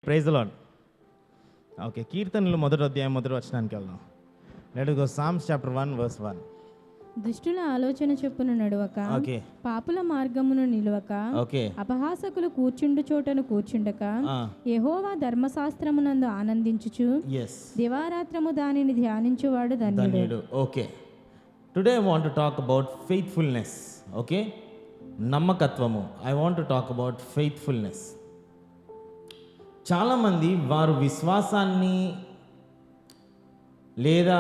Praise the lord. Okay, కీర్తనలు మొదటి అధ్యాయం మొదటి వచనానికి వెళ్దాం. Let us go Psalms chapter 1 verse 1. దుష్టుల ఆలోచన చొప్పున నడవక, ఓకే పాపుల మార్గమును నిలువక, ఓకే అపహాసకులు కూర్చుండు చోటను కూర్చుండక, యెహోవా ధర్మశాస్త్రమునందు ఆనందించుచు ఎస్ దివారాత్రము దానిని ధ్యానించువాడు ధన్యుడు. ధన్యుడు. Okay, today I want to talk about faithfulness. Okay, నమ్మకత్వము. I want to talk about faithfulness. చాలామంది వారు విశ్వాసాన్ని లేదా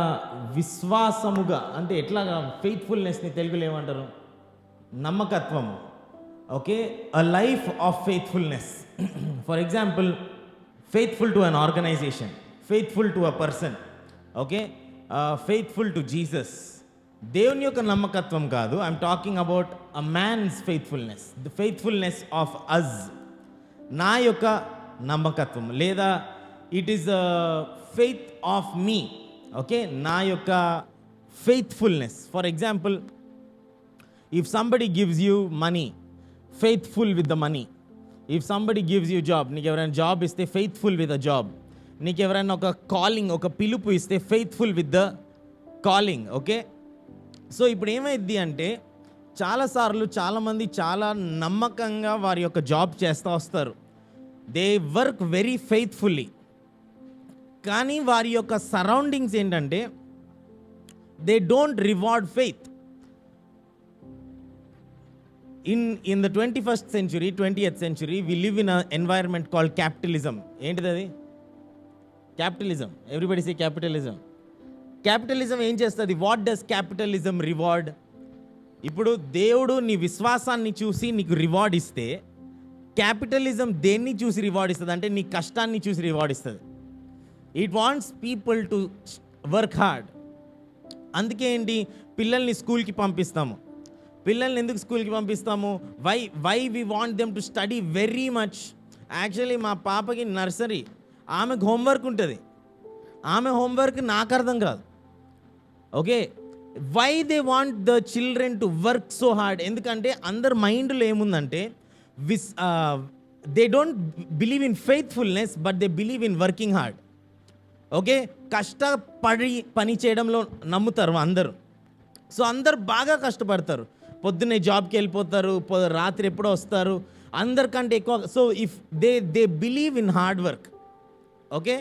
విశ్వాసముగా అంటే ఎట్లాగా ఫెయిత్ఫుల్నెస్ని తెలుగులో ఏమంటారు? నమ్మకత్వము. Okay, a life of faithfulness. For example, faithful to an organization, faithful to a person. Okay, faithful to Jesus. దేవుని యొక్క నమ్మకత్వం కాదు. I'm talking about a man's faithfulness, the faithfulness of us. నా యొక్క నమ్మకత్వం లేదా it is the faith of me. Okay, నా యొక్క faithfulness. For example, if somebody gives you money, faithful with the money. If somebody gives you job, నీకు ఎవరైనా job ఇస్తే faithful with the job. నీకు ఎవరైనా ఒక కాలింగ్, ఒక పిలుపు ఇస్తే faithful with the calling. Okay, so ఇప్పుడు ఏమైంది అంటే చాలాసార్లు చాలామంది చాలా నమ్మకంగా వారి యొక్క జాబ్ చేస్తూ వస్తారు. They work very faithfully. కానీ వారి యొక్క సరౌండింగ్స్ ఏంటంటే they don't reward faith. In the 21st century, 20th century, we live in an environment called capitalism. ఏంటిది అది? క్యాపిటలిజం. ఎవ్రీబడి సే క్యాపిటలిజం. క్యాపిటలిజం ఏం చేస్తుంది? What does capitalism reward? ఇప్పుడు దేవుడు నీ విశ్వాసాన్ని చూసి నీకు రివార్డ్ ఇస్తే, క్యాపిటలిజం దేన్ని చూసి రివార్డ్ ఇస్తుంది అంటే నీ కష్టాన్ని చూసి రివార్డ్ ఇస్తుంది. It wants people to work hard. అందుకే ఏంటి, పిల్లల్ని స్కూల్కి పంపిస్తాము. పిల్లల్ని ఎందుకు స్కూల్కి పంపిస్తాము? Why we want them to study very much. Actually మా పాపకి నర్సరీ, ఆమెకు హోంవర్క్ ఉంటుంది. ఆమె హోంవర్క్ నాకు అర్థం కాదు. Okay, why they want the children to work so hard? ఎందుకంటే అందరి మైండ్లో ఏముందంటే they don't believe in faithfulness, but they believe in working hard. Okay, కష్టపడి పని చేయడంలో నమ్ముతారు అందరూ. సో అందరు బాగా కష్టపడతారు. పొద్దున్నే జాబ్కి వెళ్ళిపోతారు, రాత్రి ఎప్పుడో వస్తారు, అందరికంటే ఎక్కువ. So if they believe in hard work. Okay,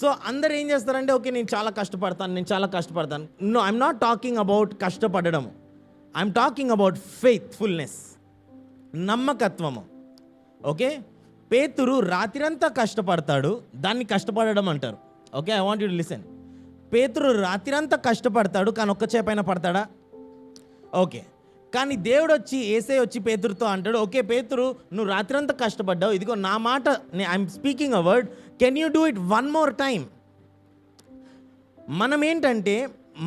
so అందరు ఏం చేస్తారంటే ఓకే నేను చాలా కష్టపడతాను. No, I'm not talking about కష్టపడడం. ఐఎమ్ టాకింగ్ అబౌట్ ఫెయిత్ఫుల్నెస్, నమ్మకత్వము. ఓకే, పేతురు రాత్రంతా కష్టపడతాడు, దాన్ని కష్టపడడం అంటారు. Okay, I want you to listen. Pethuru రాత్రంతా కష్టపడతాడు, కానీ ఒక్క చేపైనా పడతాడా? ఓకే, కానీ దేవుడు వచ్చి, యేసయ్య వచ్చి పేతురుతో అంటాడు, ఓకే పేతురు, నువ్వు రాత్రంతా కష్టపడ్డావు, ఇదిగో నా మాట, I'm speaking a word, can you do it one more time? మనం ఏంటంటే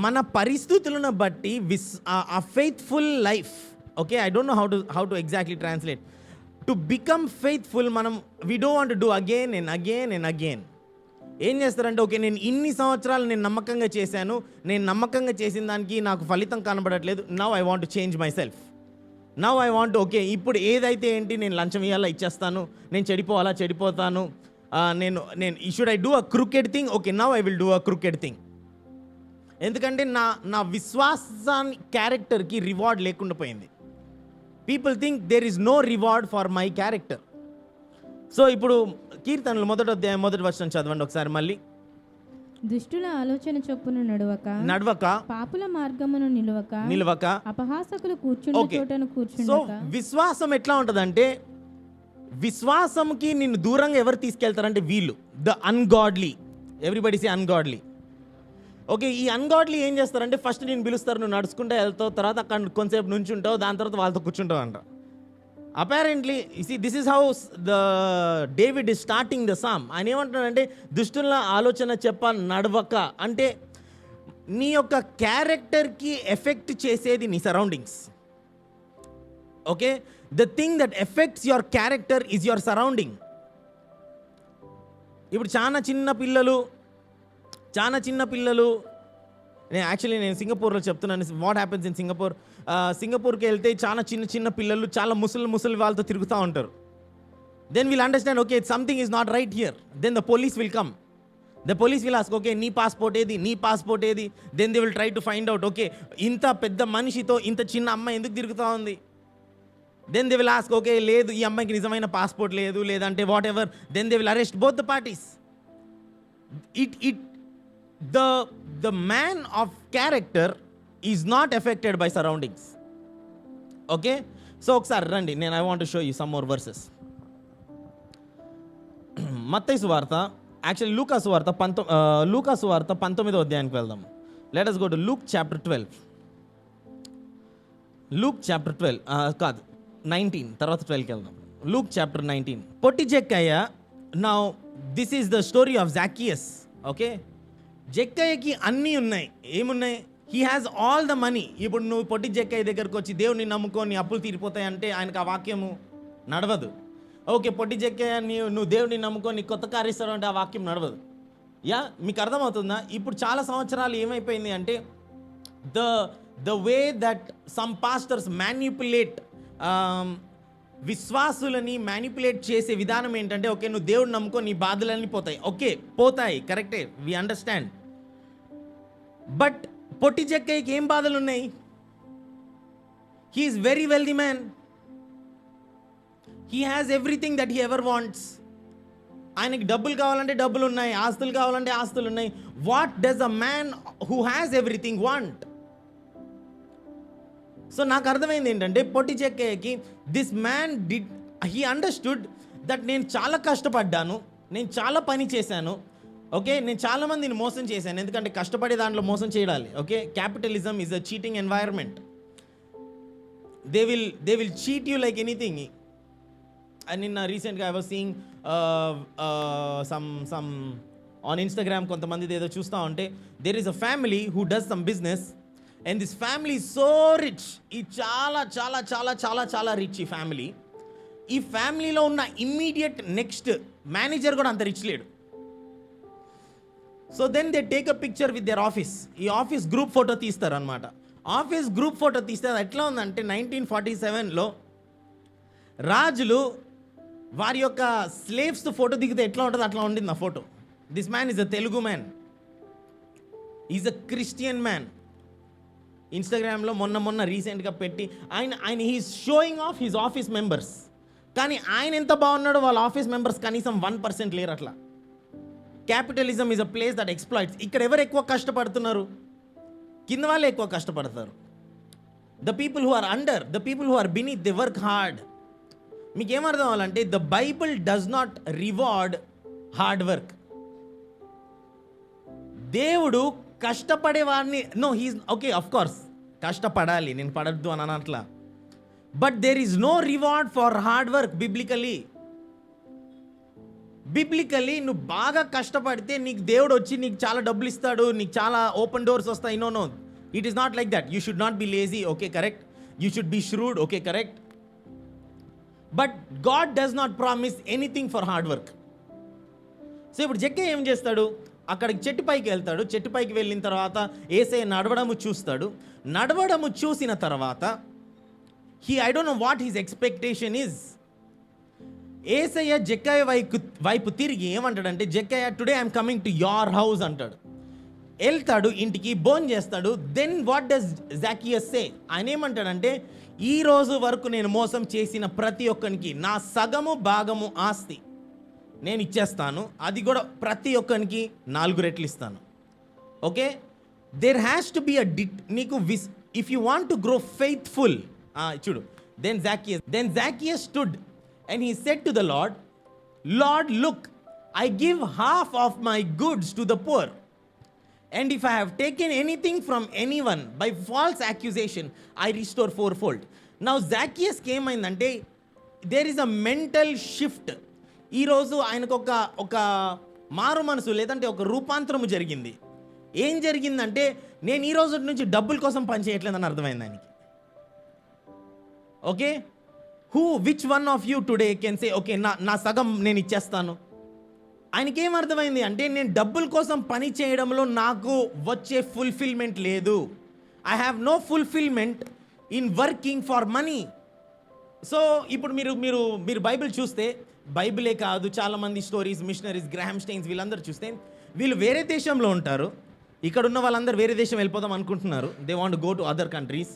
మన పరిస్థితులను బట్టి ఆ faithful life. Okay, I don't know how to exactly translate. To become faithful, మనం we don't want to do again and again. ఏం చేస్తారంటే okay నేను ఇన్ని సంవత్సరాలు నేను నమ్మకంగా చేశాను, నేను నమ్మకంగా చేసిన దానికి నాకు ఫలితం కనబడట్లేదు, now I want to change my self. Now I want okay ఇప్పుడు ఏదైతే ఏంటి, నేను లంచం ఇవ్వాలా ఇచ్చేస్తాను, నేను చెడిపోవాలా చెడిపోతాను, నేను should I do a crooked thing? Okay, now I will do a crooked thing. ఎందుకంటే నా విశ్వాసాన్ని క్యారెక్టర్కి రివార్డ్ లేకుండా పోయింది. People think there is no reward for my character. So ఇప్పుడు కీర్తనలు మొదటి అధ్యాయం మొదటి వచనం చదవండి ఒకసారి మళ్ళీ. దుష్టుల ఆలోచన చొప్పున నడవక, పాపుల మార్గమును నిలువక, అపహాసకులు కూర్చుండు చోటను కూర్చుండక. సో విశ్వాసం ఎట్లా ఉంటుందంటే, విశ్వాసంకి నిన్ను దూరంగా ఎవరు తీసుకెళ్తారంటే వీళ్ళు, the ungodly. Everybody say ungodly. Okay, ఈ అన్గాడ్లీ ఏం చేస్తారంటే ఫస్ట్ నేను పిలుస్తారు, నువ్వు నడుచుకుంటూ వెళ్తావు, తర్వాత అక్కడ కొంతసేపు నుంచి ఉంటావు, దాని తర్వాత వాళ్ళతో కూర్చుంటావు అంట. Apparently this is how David is starting the psalm. ఆయన ఏమంటున్నాడంటే దుష్టుల ఆలోచన నడవక అంటే నీ యొక్క క్యారెక్టర్కి ఎఫెక్ట్ చేసేది నీ surroundings. Okay, the thing that effects your character is your surrounding. ఇప్పుడు చాలా చిన్న పిల్లలు నేను సింగపూర్లో చెప్తున్నాను వాట్ హ్యాపెన్స్ ఇన్ సింగపూర్కి వెళ్తే చాలా చిన్న పిల్లలు చాలా ముసలి వాళ్ళతో తిరుగుతూ ఉంటారు. then we'll understand, okay, something is not right here. Then the police will come. The police will ask, okay, నీ పాస్పోర్ట్ ఏది. Then they will try to find out, okay, ఇంత పెద్ద మనిషితో ఇంత చిన్న అమ్మాయి ఎందుకు తిరుగుతూ ఉంది. Then they will ask, okay, లేదు ఈ అమ్మాయికి నిజమైన పాస్పోర్ట్ లేదు, లేదంటే what ever. Then they will arrest both the parties. The man of character is not affected by surroundings. Okay, so ఒకసారి రండి, నేను I want to show you some more verses. మత్తయి సువార్త, యాక్చువల్లీ లూకా సువార్త 19వ అధ్యాయానికి వెళ్దాం. Let us go to Luke chapter 12. Luke chapter 12 కాదు 19, తర్వాత 12కి వెళ్దాం. Luke chapter 19. Potti Jakkayya. Now this is the story of Zacchaeus. Okay, జక్కయ్యకి అన్నీ ఉన్నాయి. ఏమున్నాయి? He has all the money. ఇప్పుడు నువ్వు పొట్టి జక్కయ్య దగ్గరకు వచ్చి దేవుని నమ్ముకొని అప్పులు తీరిపోతాయంటే ఆయనకు ఆ వాక్యము నడవదు. ఓకే, పొట్టి జక్కయ్య నువ్వు దేవుని నమ్ముకొని కొత్త కారు ఇస్తాడు అంటే ఆ వాక్యం నడవదు. మీకు అర్థమవుతుందా? ఇప్పుడు చాలా సంవత్సరాలు ఏమైపోయింది అంటే the way that some pastors manipulate, విశ్వాసులని మ్యానిపులేట్ చేసే విధానం ఏంటంటే, ఓకే నువ్వు దేవుడు నమ్ముకో నీ బాధలన్నీ పోతాయి. ఓకే పోతాయి, కరెక్టే, వి అండర్స్టాండ్. బట్ పొట్టి జక్కయ్యకి ఏం బాధలు ఉన్నాయి? He is very wealthy man. He has everything that he ever wants. ఆయనకి డబ్బులు కావాలంటే డబ్బులు ఉన్నాయి, ఆస్తులు కావాలంటే ఆస్తులు ఉన్నాయి. What does a man who has everything want? So నాకు అర్థమైంది ఏంటంటే, పొట్టి జక్కయ్యకి this man he understood that నేను చాలా కష్టపడ్డాను, నేను చాలా పని చేశాను. ఓకే, నేను చాలా మందిని మోసం చేశాను, ఎందుకంటే కష్టపడే దాంట్లో మోసం చేయాలి. Okay, capitalism is a cheating environment. They will cheat you like anything. And నిన్న రీసెంట్గా I was seeing some on Instagram, కొంతమంది ఏదో చూస్తూ ఉంటే, there is a family who does some business and this family so rich. ఈ చాలా చాలా చాలా చాలా చాలా రిచ్ ఈ ఫ్యామిలీ. ఈ ఫ్యామిలీలో ఉన్న ఇమ్మీడియట్ నెక్స్ట్ మేనేజర్ కూడా అంత రిచ్ లేడు. So then they take a picture with their office. ఈ ఆఫీస్ గ్రూప్ ఫోటో తీస్తారు అనమాట. ఆఫీస్ గ్రూప్ ఫోటో తీస్తే అది ఎట్లా ఉందంటే, 1947లో రాజులు వారి యొక్క స్లేవ్స్ ఫోటో దిగితే ఎట్లా ఉంటుంది అట్లా ఉండింది ఆ photo. This man is a Telugu man, is a Christian man. ఇన్స్టాగ్రామ్లో మొన్న రీసెంట్గా పెట్టి ఆయన he's showing off his office members. కానీ ఆయన ఎంత బాగున్నాడో వాళ్ళ ఆఫీస్ మెంబర్స్ కనీసం 1% లేరు. అట్లా capitalism is a place that exploits. ఇక్కడ ఎవరు ఎక్కువ కష్టపడుతున్నారు? కింద వాళ్ళే ఎక్కువ కష్టపడతారు. The people who are under, the people who are beneath, they work hard. మీకు ఏమర్థం అవ్వాలంటే, the Bible does not reward hard work. దేవుడు కష్టపడే వారిని, no he's okay of course కష్టపడాలి, నేను పడద్దు అని అట్లా. But there is no reward for hard work biblically. నువ్వు బాగా కష్టపడితే నీకు దేవుడు వచ్చి నీకు చాలా డబ్బులు ఇస్తాడు, నీకు చాలా ఓపెన్ డోర్స్ వస్తాయి. No, it is not like that. You should not be lazy, okay correct. You should be shrewd, okay correct. But God does not promise anything for hard work. So ఇప్పుడు జక్కయ్య ఏం చేస్తాడు? అక్కడికి చెట్టుపైకి వెళ్తాడు. చెట్టుపైకి వెళ్ళిన తర్వాత యేసయ్య నడవడము చూస్తాడు. నడవడము చూసిన తర్వాత I don't know what his expectation is. Yesayya Jakkayya వైపు తిరిగి ఏమంటాడంటే, Jakkayya today I'm coming to your house అంటాడు. వెళ్తాడు, ఇంటికి భోజనం చేస్తాడు. Then what does Zacchaeus say? ఆయన ఏమంటాడంటే, ఈ రోజు వరకు నేను మోసం చేసిన ప్రతి ఒక్కరికి నా సగము భాగము ఆస్తి నేను ఇచ్చేస్తాను, అది కూడా ప్రతి ఒక్కరికి 4 రెట్లు ఇస్తాను. Okay, there has to be a నీకు if you want to grow faithful. చూడు, then Zacchaeus stood and he said to the Lord, look, I give half of my goods to the poor, and if I have taken anything from anyone by false accusation, I restore 4-fold. Now Zacchaeus came అయిందంటే, there is a mental shift. ఈరోజు ఆయనకు ఒక మారు మనసు లేదంటే ఒక రూపాంతరము జరిగింది. ఏం జరిగిందంటే, నేను ఈ రోజు నుంచి డబ్బుల కోసం పని చేయట్లేదని అర్థమైంది ఆయనకి. Okay, which one of you today can say, okay నా సగం నేను ఇచ్చేస్తాను? ఆయనకి ఏం అర్థమైంది అంటే, నేను డబ్బుల కోసం పని చేయడంలో నాకు వచ్చే ఫుల్ఫిల్మెంట్ లేదు. I have no fulfilment in working for money. So ఇప్పుడు మీరు బైబిల్ చూస్తే, బైబిలే కాదు చాలామంది స్టోరీస్, మిషనరీస్, గ్రాహం స్టెయిన్స్ వీళ్ళందరూ చూస్తే వీళ్ళు వేరే దేశంలో ఉంటారు. ఇక్కడ ఉన్న వాళ్ళందరూ వేరే దేశం వెళ్ళిపోదాం అనుకుంటున్నారు. They want go to other countries.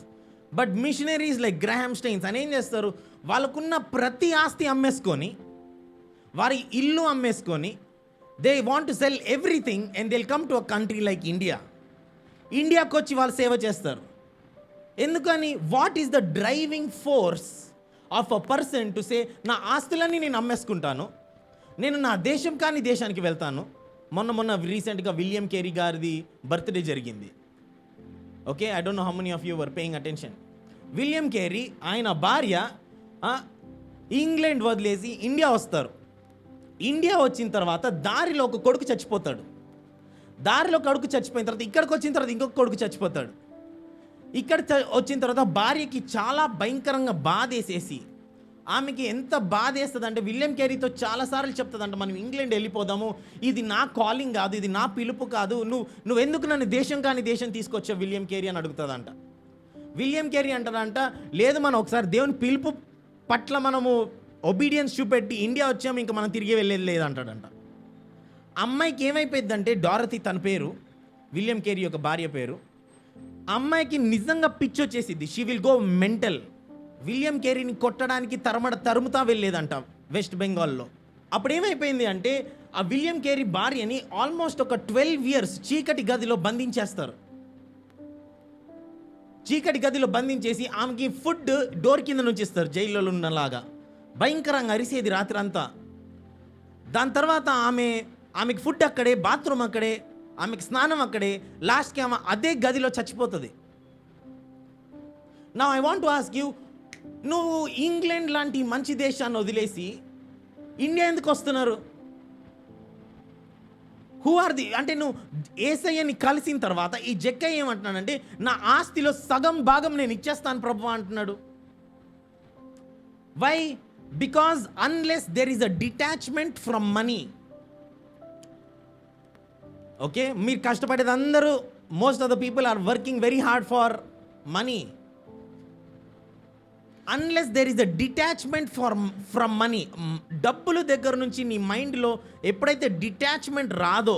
But missionaries like Graham Staines అని ఏం చేస్తారు, వాళ్ళకున్న ప్రతి ఆస్తి అమ్మేసుకొని, వారి ఇల్లు అమ్మేసుకొని, they want to sell everything and they will come to a country like India. ఇండియాకి వచ్చి వాళ్ళు సేవ చేస్తారు. ఎందుకని? What is the driving force of a person to say, నా ఆస్తులన్నీ నేను అమ్మేసుకుంటాను, నేను నా దేశం కాని దేశానికి వెళ్తాను. మొన్న రీసెంట్గా విలియం కేరీ గారిది బర్త్డే జరిగింది. Okay, I don't know how many of you were paying attention. William Carey ఆయన భార్య ఇంగ్లాండ్ వదిలేసి ఇండియా వస్తారు. ఇండియా వచ్చిన తర్వాత దారిలో ఒక కొడుకు చచ్చిపోతాడు. దారిలో కొడుకు చచ్చిపోయిన తర్వాత ఇక్కడికి వచ్చిన తర్వాత ఇంకొక కొడుకు చచ్చిపోతాడు. ఇక్కడ వచ్చిన తర్వాత భార్యకి చాలా భయంకరంగా బాధేసేసి, ఆమెకి ఎంత బాధేస్తుంది అంటే విలియం కేరీతో చాలాసార్లు చెప్తుందంట, మనం ఇంగ్లాండ్ వెళ్ళిపోదాము, ఇది నా కాలింగ్ కాదు, ఇది నా పిలుపు కాదు, నువ్వెందుకు నన్ను దేశం కాని దేశం తీసుకొచ్చావు విలియం కేరీ అని అడుగుతుందంట. విలియం కేరీ అంటారంట, లేదు మనం ఒకసారి దేవుని పిలుపు పట్ల మనము ఒబీడియన్స్ చూపెట్టి ఇండియా వచ్చాము, ఇంకా మనం తిరిగి వెళ్ళేది లేదంటాడంట. అమ్మాయికి ఏమైపోయిందంటే, డారథీ తన పేరు, విలియం కేరీ యొక్క భార్య పేరు. అమ్మాయికి నిజంగా పిచ్చి వచ్చేసిద్ది. She will go mental. William కేరీని కొట్టడానికి తరుముతా వెళ్ళేదంట వెస్ట్ బెంగాల్లో. అప్పుడు ఏమైపోయింది అంటే, ఆ విలియం కేరీ భార్యని ఆల్మోస్ట్ ఒక 12 years చీకటి గదిలో బంధించేస్తారు. చీకటి గదిలో బంధించేసి ఆమెకి ఫుడ్ డోర్ కింద నుంచి ఇస్తారు, జైల్లో ఉన్నలాగా. భయంకరంగా అరిసేది రాత్రి అంతా. దాని తర్వాత ఆమెకి ఫుడ్ అక్కడే, బాత్రూమ్ అక్కడే, ఆమెకి స్నానం అక్కడే. లాస్ట్కి ఆమె అదే గదిలో చచ్చిపోతుంది. Now I want to ask you, నువ్వు ఇంగ్లాండ్ లాంటి మంచి దేశాన్ని వదిలేసి ఇండియా ఎందుకు వస్తున్నారు? హూ ఆర్ ది అంటే, నువ్వు యేసయ్యని కలిసిన తర్వాత ఈ జక్కయ్య ఏమంటున్నాడంటే, నా ఆస్తిలో సగం భాగం నేను ఇచ్చేస్తాను ప్రభువా అంటున్నాడు. Why? Because unless there is a detachment from money. Okay, మీరు కష్టపడేది అందరూ, most of the people are working very hard for money. Unless there is a detachment from money, డబ్బుల దగ్గర నుంచి నీ మైండ్లో ఎప్పుడైతే డిటాచ్మెంట్ రాదో,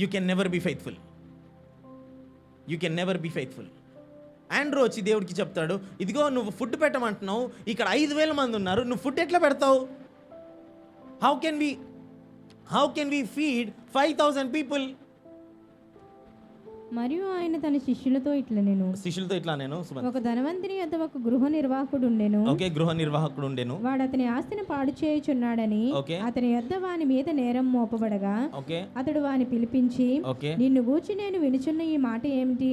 you can never be faithful. You can never be faithful. Andrew వచ్చి దేవుడికి చెప్తాడు, ఇదిగో నువ్వు ఫుడ్ పెట్టమంటున్నావు, ఇక్కడ 5,000 మంది ఉన్నారు, నువ్వు ఫుడ్ ఎట్లా పెడతావు? How can we feed 5,000 people? మరియు ఆయన తన శిష్యులతో ఇట్లా నేను ఒక ధనవంతుని యొద్ద ఒక గృహ నిర్వాహకుడు ఉండెను. వాడు అతని ఆస్తిని పాడు చేయుచున్నాడని అతని యొద్ద వాని మీద నేరం మోపబడగా అతడు వాని పిలిపించి, నిన్ను గూర్చి నేను వినుచున్న ఈ మాట ఏమిటి?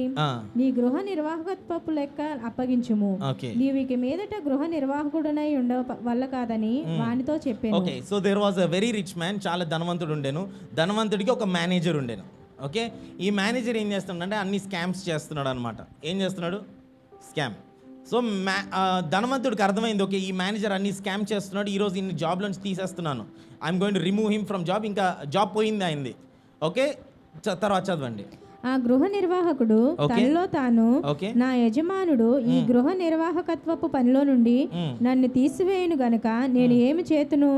నీ గృహ నిర్వాహకత్వపు లెక్క అప్పగించుము, నీవు ఇక మీదట గృహ నిర్వాహకుడునై ఉండ వల్ల కాదని వానితో చెప్పాను. So there was a very rich man, చాలా ధనవంతుడు ఉండెను. ధనవంతుడికి ఒక మేనేజర్ ఉండెను. ఓకే, ఈ మేనేజర్ ఏం చేస్తున్నాడంటే అన్ని స్కామ్స్ చేస్తున్నాడు అనమాట. ఏం చేస్తున్నాడు? స్కామ్. సో ధనవంతుడికి అర్థమైంది, ఓకే ఈ మేనేజర్ అన్ని స్కామ్ చేస్తున్నాడు, ఈరోజు ఇన్ని జాబ్ నుంచి తీసేస్తున్నాను, I'm going to remove him from job. ఇంకా జాబ్ పోయింది అయింది. ఓకే, తర్వాత చదవండి. ఆ గృహ నిర్వాహకుడు తనలో తాను, నా యజమానుడు ఈ గృహ నిర్వాహకత్వపు పనిలో నుండి నన్ను తీసివేయును గనుక నేను ఏమి చేతును?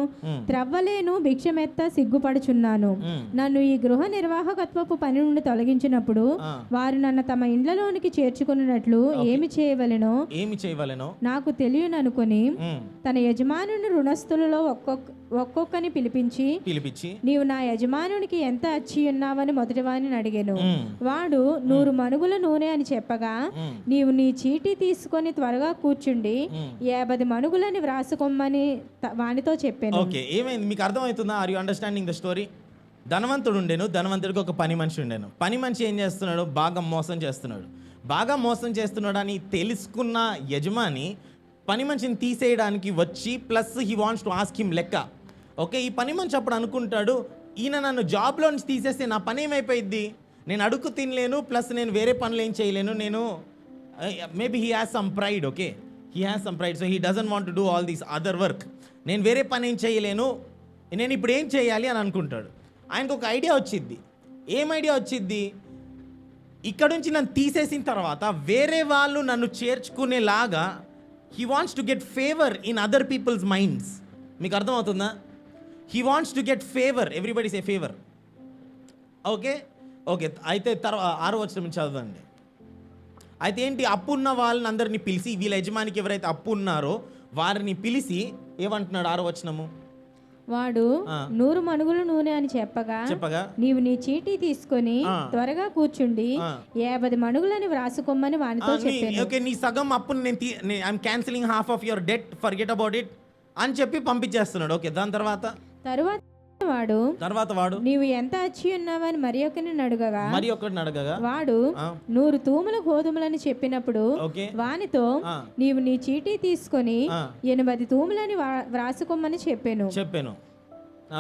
త్రవ్వలేను, భిక్షమెత్త సిగ్గుపడుచున్నాను. నన్ను ఈ గృహ నిర్వాహకత్వపు పని నుండి తొలగించినప్పుడు వారు నన్ను తమ ఇండ్లలోనికి చేర్చుకున్నట్లు ఏమి చేయవలెనో నాకు తెలియననుకొని తన యజమానుని రుణస్థులలో ఒక్కొక్కని పిలిపించి నీవు నా యజమానునికి ఎంత అచ్చి ఉన్నావని మొదటి వాడిని అడిగాను. వాడు 100 మణుగుల నూనె అని చెప్పగా, నీవు నీ చీటీ తీసుకొని త్వరగా కూర్చుండి 50 మణుగులని వ్రాసుకోమని వానితో చెప్పాను. ఓకే, ఏమైంది మీకు అర్థమవుతుందా? Are you understanding the story? ధనవంతుడు ఉండేను, ధనవంతుడికి ఒక పని మనిషి ఉండేను. పని మనిషి ఏం చేస్తున్నాడు? బాగా మోసం చేస్తున్నాడు అని తెలుసుకున్న యజమాని పని మనిషిని తీసేయడానికి వచ్చి, plus he wants to ask him లెక్క. ఓకే, ఈ పని మనిషి అప్పుడు అనుకుంటాడు, ఈయన నన్ను జాబ్లో నుంచి తీసేస్తే నా పని ఏమైపోయిద్ది? నేను అడుగు తినలేను, ప్లస్ నేను వేరే పనులు ఏం చేయలేను. నేను maybe he has some pride. Okay, he has some pride, so he doesn't want to do all these other work. నేను వేరే పని ఏం చేయలేను, నేను ఇప్పుడు ఏం చేయాలి అని అనుకుంటాడు. ఆయనకు ఒక ఐడియా వచ్చిద్ది. ఏం ఐడియా వచ్చిద్ది? ఇక్కడ నుంచి నన్ను తీసేసిన తర్వాత వేరే వాళ్ళు నన్ను చేర్చుకునేలాగా he wants to get favour in other people's minds. మీకు అర్థమవుతుందా? He wants to get favour. Everybody say favour. Okay okay. అయితే తర్వాత 6వ వచనం చదవండి. అయితే ఏంటి, అప్పు ఉన్న వాళ్ళని అందరినీ పిలిచి, వీళ్ళ యజమానికి ఎవరైతే అప్పు ఉన్నారో వారిని పిలిచి ఏమంటున్నాడు 6వ వచనము? వాడు 100 మణుగుల నూనె అని చెప్పగా నీవు నీ చీటీ తీసుకొని త్వరగా కూర్చుండి 50 మణుగులని వ్రాసుకోమని వానితో చెప్పాను. ఓకే, నీ సగం అప్పుని నేను I'm cancelling half of your debt, forget about it అని చెప్పి పంపించేస్తున్నాడు. ఓకే, దాని తర్వాత వాడు నీవు ఎంత అచ్చి ఉన్నావని మరి ఒకరిని అడగగా వాడు 100 తూముల గోధుమలని చెప్పినప్పుడు వానితో నీవు నీ చీటీ తీసుకొని 80 తూములని వ్రాసుకోమని చెప్పాను.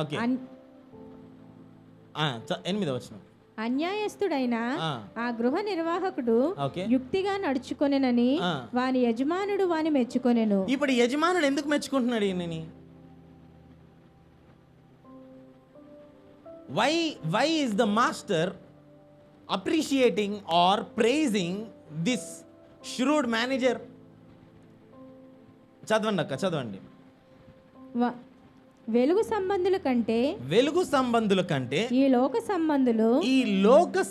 ఓకే, 8వ వచనం. అన్యాయస్తుడైన ఆ గృహ నిర్వాహకుడు యుక్తిగా నడుచుకొనెనని వాని యజమానుడు వాని మెచ్చుకొనెను. ఇప్పుడు యజమానుడు ఎందుకు మెచ్చుకుంటున్నాడు ఈయనని? Why is the master appreciating or praising this shrewd manager? చదవండి. వెలుగు సంబంధుల కంటే ఈ లోక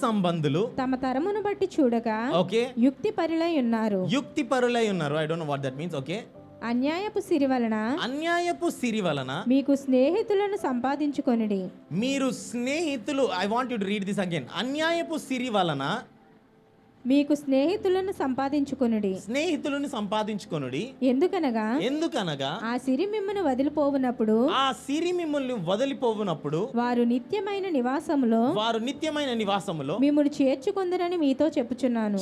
సంబంధులు తమ తరమును బట్టి చూడక యుక్తి పరులై ఉన్నారు. I don't know what that means. Okay, అన్యాయపు సిరి వలన మీకు స్నేహితులను సంపాదించుకొనుడి. I want you to read this again. అన్యాయపు సిరి వలన మీకు స్నేహితులను సంపాదించుకొనుడి. ఎందుకనగా ఆ సిరి మిమ్మల్ని వదిలిపోవునప్పుడు వారు నిత్యమైన నివాసములో మిమ్మును చేర్చుకొందురని మీతో చెప్పుచున్నాను.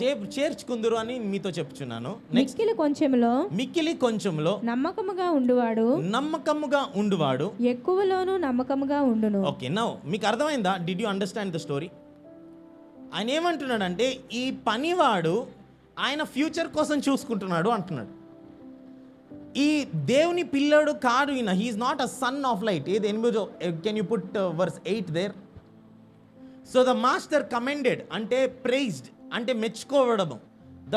మిక్కిలి కొంచెంలో నమ్మకముగా ఉండువాడు ఎక్కువలోనూ నమ్మకముగా ఉండును. ఓకే, నౌ మీకు అర్థమైందా? Did you understand the story? ఆయన ఏమంటున్నాడంటే, ఈ పనివాడు ఆయన ఫ్యూచర్ కోసం చూసుకుంటున్నాడు అంటున్నాడు. ఈ దేవుని పిల్లడు కాదు ఈయన. He is not a son of light. ఏది 8? Can you put verse 8 there? So the master commended అంటే ప్రైజ్డ్ అంటే మెచ్చుకోవడము.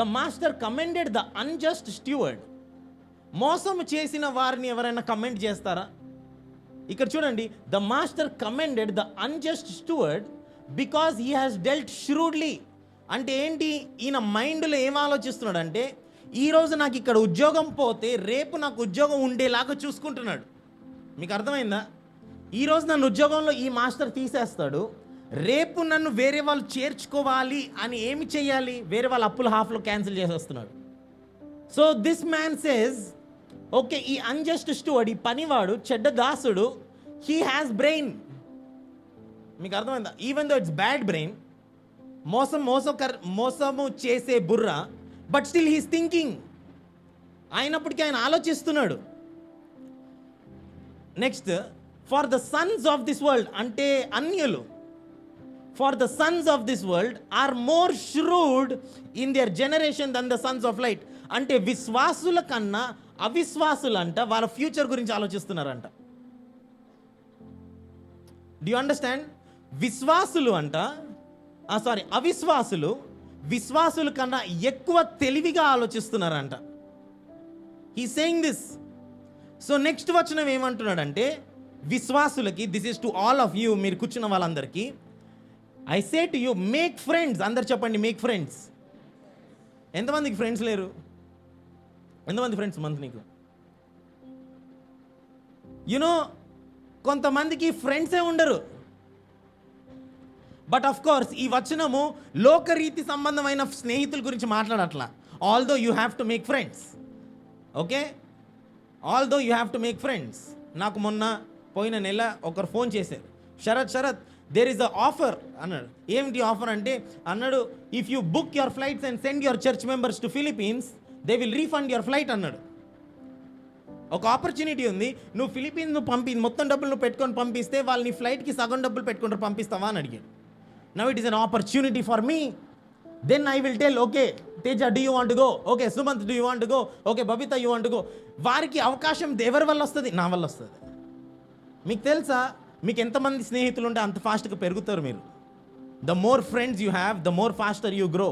The master commended the unjust steward. మోసం చేసిన వారిని ఎవరైనా కమెంట్ చేస్తారా? ఇక్కడ చూడండి, the master commended the unjust steward because he has dealt shrewdly. అంటే ఏంటి, ఈయన మైండ్లో ఏం ఆలోచిస్తున్నాడు అంటే, ఈరోజు నాకు ఇక్కడ ఉద్యోగం పోతే రేపు నాకు ఉద్యోగం ఉండేలాగా చూసుకుంటున్నాడు. మీకు అర్థమైందా? ఈరోజు నన్ను ఉద్యోగంలో ఈ మాస్టర్ తీసేస్తాడు, రేపు నన్ను వేరే వాళ్ళు చేర్చుకోవాలి అని ఏమి చేయాలి? వేరే వాళ్ళ అప్పులు హాఫ్లో క్యాన్సిల్ చేసేస్తున్నాడు. So this man says, okay, ఈ అన్జస్ట్ స్టూవర్డ్, ఈ పనివాడు, చెడ్డ దాసుడు, హీ హ్యాస్ బ్రెయిన్. మీకు అర్థమైందా? Even though it's bad brain, మోసము చేసే బుర్ర, బట్ స్టిల్ హీస్ థింకింగ్. అయినప్పటికీ ఆయన ఆలోచిస్తున్నాడు. Next, for the sons of this world అంటే అన్యులు, for the sons of this world are more shrewd in their generation than the sons of light. అంటే విశ్వాసుల కన్నా అవిశ్వాసులంట వాళ్ళ ఫ్యూచర్ గురించి ఆలోచిస్తున్నారంట. Do you understand? అవిశ్వాసులు విశ్వాసుల కన్నా ఎక్కువ తెలివిగా ఆలోచిస్తున్నారంట. He saying this. So next వచనం ఏమంటున్నాడంటే, విశ్వాసులకి, this is to all of you, మీరు కూర్చున్న వాళ్ళందరికీ, I say to you make friends. అందరు చెప్పండి, మేక్ ఫ్రెండ్స్. ఎంతమందికి ఫ్రెండ్స్ లేరు? ఎంతమంది ఫ్రెండ్స్ మంత్ నీకు? యునో, కొంతమందికి ఫ్రెండ్సే ఉండరు. బట్ ఆఫ్ కోర్స్ ఈ వచనము లోకరీతి సంబంధమైన స్నేహితుల గురించి మాట్లాడట్లా. Although you have to make friends. Okay, although you have to make friends. నాకు మొన్న పోయిన నెల ఒకరు ఫోన్ చేశారు, Sharath there is a offer అన్నాడు. ఏమిటి ఆఫర్ అంటే, అన్నాడు, if you book your flights and send your church members to Philippines they will refund your flight అన్నాడు. ఒక ఆపర్చునిటీ ఉంది, నువ్వు ఫిలిపీన్స్ మొత్తం డబ్బులు నువ్వు పెట్టుకొని పంపిస్తే వాళ్ళు నీ ఫ్లైట్కి సగం డబ్బులు పెట్టుకుంటారు, పంపిస్తావా అని అడిగాడు. Now it is an opportunity for me. Then I will tell, okay, Teja, do you want to go? Okay, Sumant, do you want to go? Okay, Babita, you want to go? వారికి అవకాశం ఎవరి వల్ల వస్తుంది? నా వల్ల వస్తుంది. మీకు తెలుసా, మీకు ఎంతమంది స్నేహితులు ఉంటే అంత ఫాస్ట్గా పెరుగుతారు మీరు. The more friends you have, the more faster you grow.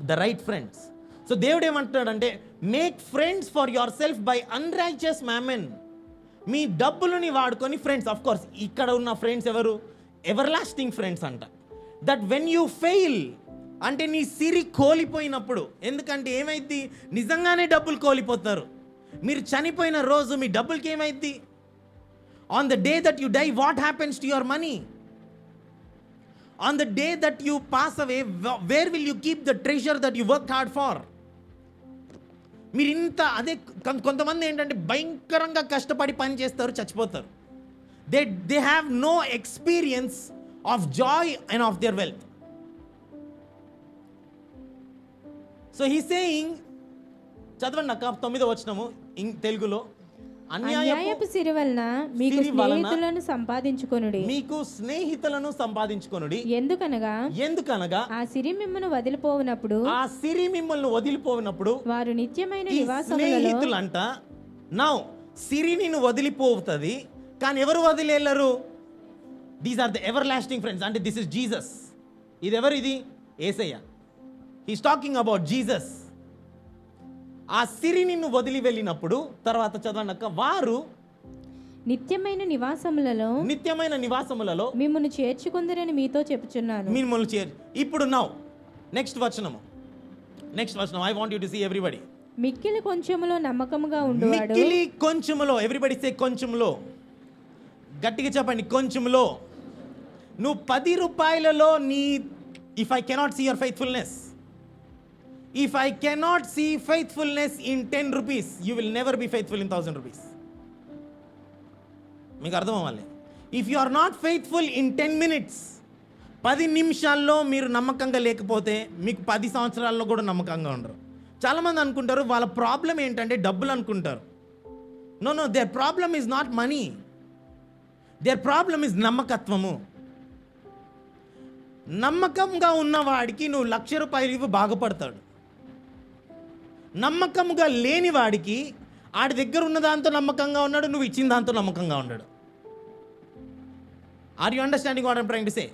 The right friends. So దేవుడు ఏమంటున్నాడంటే, make friends for yourself by unrighteous mammon. మీ డబ్బులని వాడుకొని ఫ్రెండ్స్, ఆఫ్ కోర్స్ ఇక్కడ ఉన్న ఫ్రెండ్స్ ఎవరు? ఎవర్ లాస్టింగ్ ఫ్రెండ్స్ అంట. దట్ వెన్ యూ ఫెయిల్, అంటే నీ సిరి కోల్పోయినప్పుడు, ఎందుకంటే ఏమైంది, నిజంగానే డబ్బులు కోల్పోతారు. మీరు చనిపోయిన రోజు మీ డబ్బులకి ఏమైంది? On the day that you die, what happens to your money? On the day that you pass away, where will you keep the treasure that you work hard for? మీరు ఇంత అదే కొంతమంది ఏంటంటే భయంకరంగా కష్టపడి పని చేస్తారు, చచ్చిపోతారు. They have no experience of joy and of their wealth. So he saying, చదవండి అక్క 9వ వచనము తెలుగులో. అన్యాయపు సిరి వలన మీకు స్నేహితులను సంపాదించుకొనుడి. మీకు స్నేహితులను సంపాదించుకొనుడి. ఎందుకనగా ఆ సిరి మిమ్మల్ని వదిలిపోయినప్పుడు వారు నిత్యమైన స్నేహితులు అంట. నౌ సిరి నిన్ను వదిలిపోతుంది, కానీ ఎవరు వదిలేరు? These are the everlasting friends. అంటే దిస్ ఇస్ జీసస్. ఇది ఎవరు? ఇది Yesayya. He's talking about Jesus. ఆ సిరి నిన్ను వదిలి వెళ్ళినప్పుడు, తర్వాత చదవనక్క, వారు నిత్యమైన నివాసములలో మిమ్మల్ని చేర్చుకుందరని మీతో చెప్పుచున్నాను. ఇప్పుడు నౌ నెక్స్ట్ వచనం, I want you to see everybody. మిక్కిలి కొంచెములో నమ్మకముగా ఉండువాడు. మిక్కిలి కొంచెములో, ఎవ్రీబడి సే కొంచెములో. గట్టిగా చెప్పండి, కొంచెములో. నువ్వు 10 రూపాయలలో నీ, if I cannot see your faithfulness, if I cannot see faithfulness in 10 rupees, you will never be faithful in 1000 rupees. మీకు అర్థం అవ్వాలి. If you are not faithful in 10 minutes, 10 నిమిషాల్లో మీరు నమ్మకంగా లేకపోతే మీకు 10 సంవత్సరాల్లో కూడా నమ్మకంగా ఉండరు. చాలామంది అనుకుంటారు వాళ్ళ ప్రాబ్లం ఏంటంటే డబ్బులు అనుకుంటారు. No, their problem is not money, their problem is నమ్మకత్వము. నమ్మకంగా ఉన్నవాడికి నువ్వు 1,00,000 రూపాయలు ఇవ్వు, బాగుపడతాడు. నమ్మకంగా లేని వాడికి ఆడి దగ్గర ఉన్న దాంతో నమ్మకంగా ఉన్నాడు, నువ్వు ఇచ్చిన దాంతో నమ్మకంగా ఉన్నాడు. Are you understanding what I'm trying to say?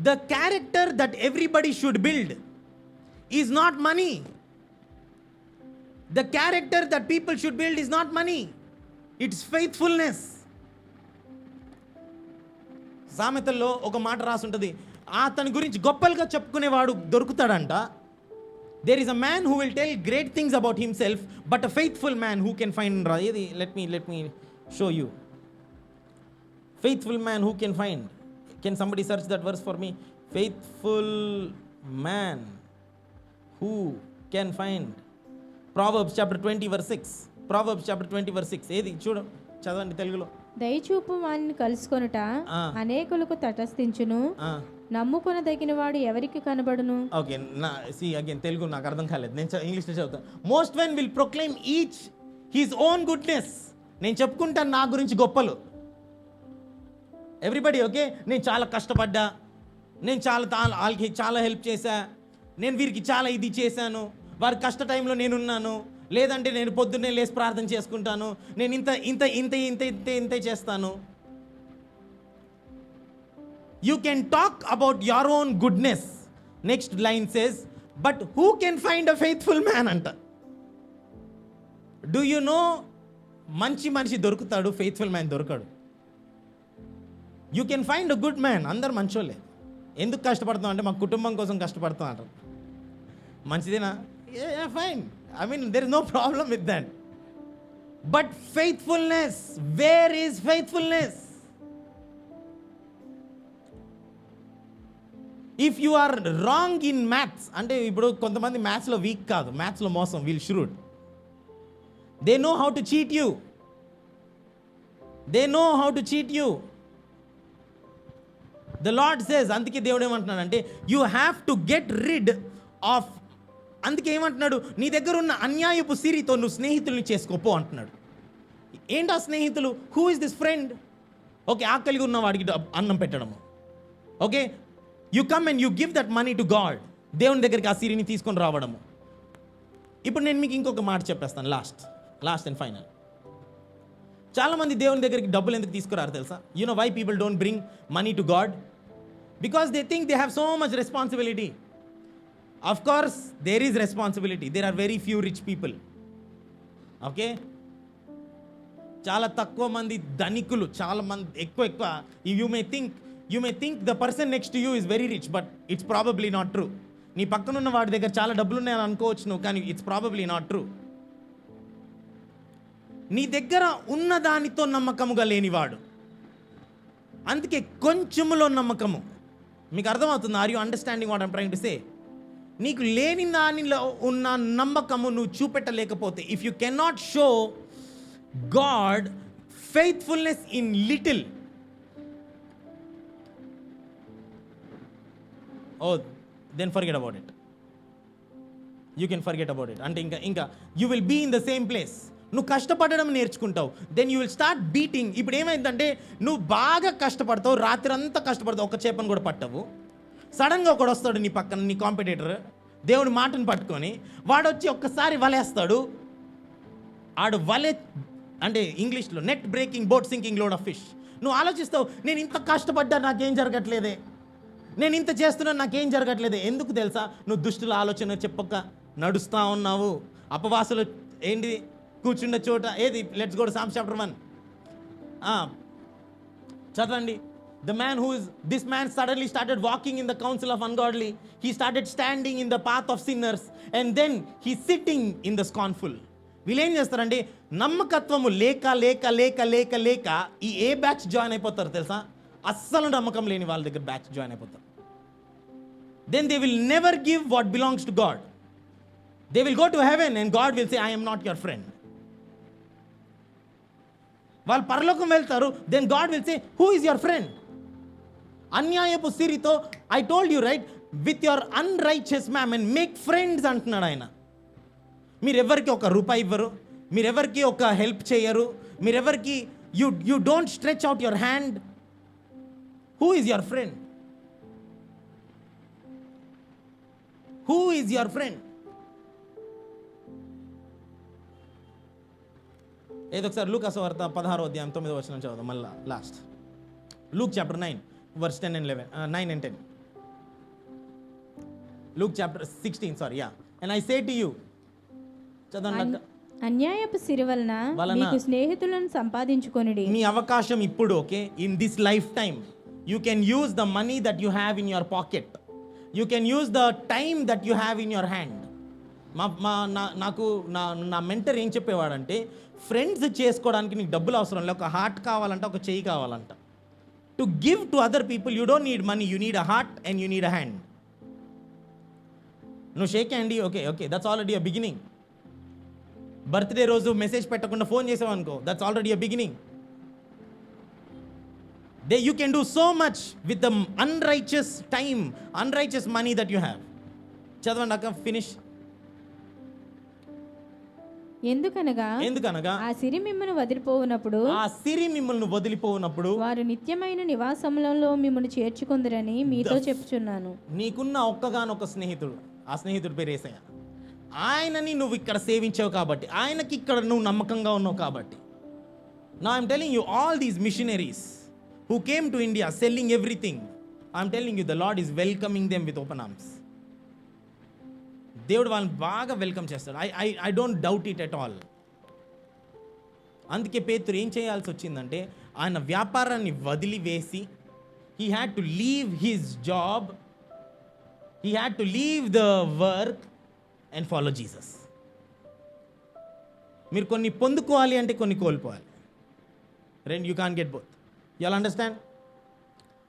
The character that everybody should build is not money. The character that people should build is not money, it's faithfulness. సామెతల్లో ఒక మాట రాసి ఉంటుంది, అతని గురించి గొప్పలుగా చెప్పుకునేవాడు దొరుకుతాడంట. There is a man who will tell great things about himself, but a faithful man who can find. Let me show you. Faithful man who can find. Can somebody search that verse for me? Faithful man who can find. Proverbs chapter 20 verse 6. Proverbs chapter 20 verse 6. ఏది చూడు, చదవండి తెలుగులో. దయచూపు వారిని కలుసుకొనుట అనేకులకు తటస్థించును, నమ్ముకొనదగిన వాడు ఎవరికి కనబడును. Okay, see again Telugu నాకు అర్థం కాలేదు, నేను ఇంగ్లీష్లో చదువుతాను. Most men will proclaim each his own goodness. నేను చెప్పుకుంటాను నా గురించి గొప్పలు. ఎవ్రీబడి ఓకే, నేను చాలా కష్టపడ్డా, నేను వాళ్ళకి చాలా హెల్ప్ చేశా, నేను వీరికి చాలా ఇది చేశాను, వారి కష్ట టైంలో నేనున్నాను, లేదంటే నేను పొద్దున్నే లేసి ప్రార్థన చేసుకుంటాను, నేను ఇంత ఇంత ఇంత ఇంత ఇంత ఇంత చేస్తాను. You can talk about your own goodness. Next line says, but who can find a faithful man anta? Do you know, manchi దొరుకుతాడు, faithful man దొరకడు. You can find a good man, అందరు మంచోళ్ళే. ఎందుకు కష్టపడతాం అంటే మా కుటుంబం కోసం కష్టపడతాం అంటారు. మంచిదేనా? Yeah, fine. I mean, there is no problem with that. But faithfulness, where is faithfulness? If you are wrong in maths, అంటే ఇప్పుడు కొంతమంది మ్యాథ్స్లో వీక్ కాదు, మ్యాథ్స్లో మోసం, we'll shrewd. They know how to cheat you. The Lord says, అందుకే దేవుడు ఏమంటున్నాడంటే you have to get rid of. అందుకే ఏమంటున్నాడు, నీ దగ్గర ఉన్న అన్యాయపు సిరితో నువ్వు స్నేహితుల్ని చేసుకోపో అంటున్నాడు. ఏంటా స్నేహితులు? Who is this friend? Okay, ఆకలిగా ఉన్న వాడికి అన్నం పెట్టడము. Okay, you come and you give that money to God. దేవుని దగ్గరికి ఆ సిరిని తీసుకొని రావడము. ఇప్పుడు నేను మీకు ఇంకొక మాట చెప్పేస్తాను, లాస్ట్ అండ్ ఫైనల్. చాలామంది దేవుని దగ్గరికి డబ్బులు ఎందుకు తీసుకురారు తెలుసా? You know why people don't bring money to God? Because they think they have so much responsibility. Of course, there is responsibility. There are very few rich people. Okay? చాలా తక్కువ మంది ధనికులు, చాలా మంది ఎక్కువ. You may think the person next to you is very rich, but it's probably not true. నీ పక్కనున్న వాడి దగ్గర చాలా డబ్బులు ఉన్నాయని అనుకోవచ్చు నువ్వు, కానీ ఇట్స్ ప్రాబబ్లీ నాట్ ట్రూ. నీ దగ్గర ఉన్న దానితో నమ్మకముగా లేనివాడు. అందుకే కొంచెములో నమ్మకము. మీకు అర్థమవుతుంది? Are you understanding what I'm trying to say? నీకు లేని దానిలో ఉన్న నమ్మకము నువ్వు చూపెట్టలేకపోతే, if you cannot show God faithfulness in little, then forget about it. You can forget about it. అంటే ఇంకా you will be in the same place. నువ్వు కష్టపడడం నేర్చుకుంటావు, then you will start beating. ఇప్పుడు ఏమైందంటే నువ్వు బాగా కష్టపడతావు, రాత్రి అంతా కష్టపడతావు, ఒక చేపను కూడా పట్టవు. సడన్గా ఒకడు వస్తాడు నీ పక్కన, నీ కాంపిటీటర్, దేవుడి మాటను పట్టుకొని వాడు వచ్చి ఒక్కసారి వలేస్తాడు. ఆడు వలే అంటే ఇంగ్లీష్లో net breaking boat sinking load of fish. నువ్వు ఆలోచిస్తావు, నేను ఇంత కష్టపడ్డా నాకేం జరగట్లేదే, నేను ఇంత చేస్తున్నాను నాకేం జరగట్లేదు. ఎందుకు తెలుసా? నువ్వు దుష్టుల ఆలోచన చెప్పక నడుస్తూ ఉన్నావు. అపవాసులు ఏంటి కూర్చున్న చోట ఏది? Let's go to psalms chapter 1. చదవండి. This man suddenly started walking in the counsel of ungodly. He started standing in the path of sinners. And then he's sitting in the scornful. వీళ్ళు ఏం చేస్తారండి? నమ్మకత్వము లేక లేక లేక లేక లేక ఈ ఏ బ్యాచ్ జాయిన్ అయిపోతారు తెలుసా? అస్సలు నమ్మకం లేని వాళ్ళ దగ్గర బ్యాచ్ జాయిన్ అయిపోతారు. Then they will never give what belongs to God. They will go to heaven and God will say, I am not your friend. వాళ్ళు పరలోకం వెళ్తారు, then God will say, who is your friend? అన్యాయపు సిరితో, I told you right, with your unrighteous mammon make friends అంటున్నాడు ఆయన. మీరెవరికి ఒక రూపాయి ఇవ్వరు, మీరెవరికి ఒక హెల్ప్ చేయరు, మీరెవరికి you don't stretch out your hand. Who is your friend? Who is your friend? ఏదో ఒకసారి లూకా సువార్త 16వ అధ్యాయం 9వ వచనం చదువుదాం మళ్ళా last. Luke chapter 9 verse 10 and 11, 9 and 10. Luke chapter 16, sorry, yeah. And I say to you, చదవండి. అన్యాయపు సిరి వలన మీకు స్నేహితులను సంపాదించుకొనుడి. మీ అవకాశం ఇప్పుడు, okay, in this life time you can use the money that you have in your pocket. You can use the time that you have in your hand. నాకు నా మెంటర్ ఏం చెప్పేవాడంటే, ఫ్రెండ్స్ చేసుకోవడానికి నీకు డబ్బులు అవసరం లేదు, ఒక హార్ట్ కావాలంట, ఒక చెయ్యి కావాలంట. To give to other people you don't need money, you need a heart and you need a hand. నువ్వు shake hand, okay that's already a beginning. Birthday రోజు మెసేజ్ పెట్టకుండా ఫోన్ చేసావు అనుకో, that's already a beginning. You can do so much with the unrighteous time, unrighteous money that you have. చదవండి అక్క, finish. ఎందుకనగా ఆ సిరి మిమ్మల్ని వదిలిపోవునప్పుడు వారు నిత్యమైన నివాసములలో మిమ్మల్ని చేర్చుకొందురని మీతో చెప్పుచున్నాను. నీకున్న ఒక్కగానొక్క స్నేహితుడు, ఆ స్నేహితుడి పేరు యేసయ్య. ఆయనని నువ్వు ఇక్కడ సేవించావు కాబట్టి, ఆయనకి ఇక్కడ నువ్వు నమ్మకంగా ఉన్నావు కాబట్టి. Now I'm telling you, all these missionaries who came to India selling everything, I'm telling you, the Lord is welcoming them with open arms. దేవుడు వాళ్ళని బాగా వెల్కమ్ చేస్తాడు. I don't doubt it at all. అందుకే పేతురు ఏం చేయాల్సి వచ్చిందంటే, ఆయన వ్యాపారాన్ని వదిలివేసి, he had to leave his job, he had to leave the work and follow Jesus. మీరు కొన్ని పొందుకోవాలి అంటే కొన్ని కోల్పోవాలి. రెండు, you can't get both. You all understand?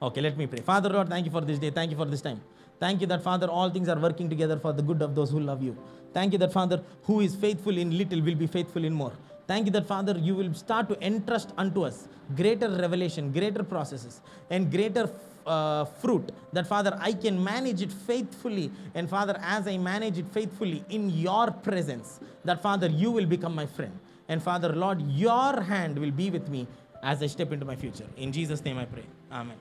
Okay, let me pray. Father Lord, thank you for this day. Thank you for this time. Thank you that, Father, all things are working together for the good of those who love you. Thank you that, Father, who is faithful in little will be faithful in more. Thank you that, Father, you will start to entrust unto us greater revelation, greater processes, and greater fruit. That, Father, I can manage it faithfully. And, Father, as I manage it faithfully in your presence, that, Father, you will become my friend. And, Father, Lord, your hand will be with me as I step into my future. In Jesus' name I pray. Amen.